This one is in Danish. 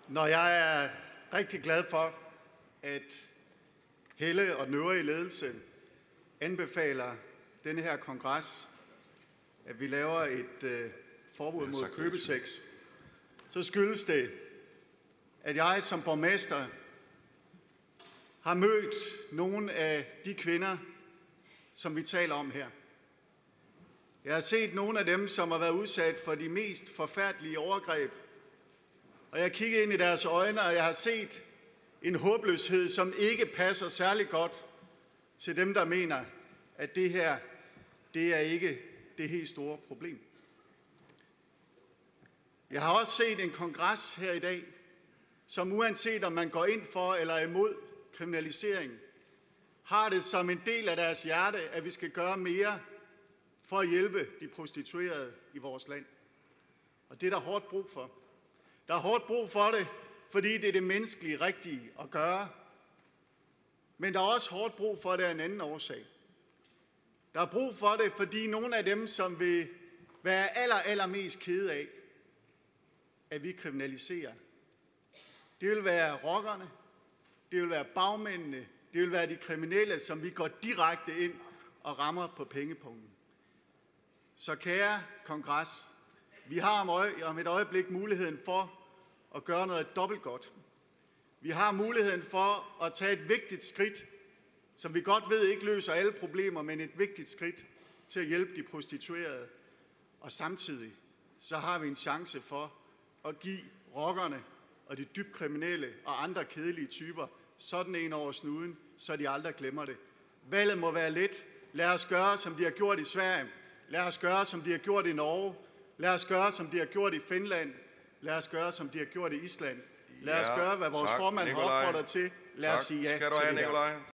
Når jeg er rigtig glad for, at Helle og den øvrige ledelse anbefaler denne her kongres, at vi laver et forbud mod købesex, så skyldes det, at jeg som borgmester har mødt nogle af de kvinder, som vi taler om her. Jeg har set nogle af dem, som har været udsat for de mest forfærdelige overgreb, og jeg har kigget ind i deres øjne, og jeg har set en håbløshed, som ikke passer særlig godt til dem, der mener, at det her, det er ikke det helt store problem. Jeg har også set en kongres her i dag, som uanset om man går ind for eller imod kriminalisering, har det som en del af deres hjerte, at vi skal gøre mere for at hjælpe de prostituerede i vores land. Og det er der hårdt brug for. Der er hårdt brug for det, fordi det er det menneskelige rigtige at gøre. Men der er også hårdt brug for det af en anden årsag. Der er brug for det, fordi nogle af dem, som vil være allermest kede af, at vi kriminaliserer, det vil være rockerne, det vil være bagmændene, det vil være de kriminelle, som vi går direkte ind og rammer på pengepunkten. Så kære kongres, vi har om et øjeblik muligheden for at gøre noget dobbelt godt. Vi har muligheden for at tage et vigtigt skridt, som vi godt ved ikke løser alle problemer, men et vigtigt skridt til at hjælpe de prostituerede. Og samtidig så har vi en chance for at give rockerne og de dybt kriminelle og andre kedelige typer sådan en over snuden, så de aldrig glemmer det. Valget må være let. Lad os gøre, som de har gjort i Sverige. Lad os gøre, som de har gjort i Norge. Lad os gøre, som de har gjort i Finland. Lad os gøre, som de har gjort i Island. Lad os gøre, hvad vores formand har opfordret til. Lad os sige ja til det her.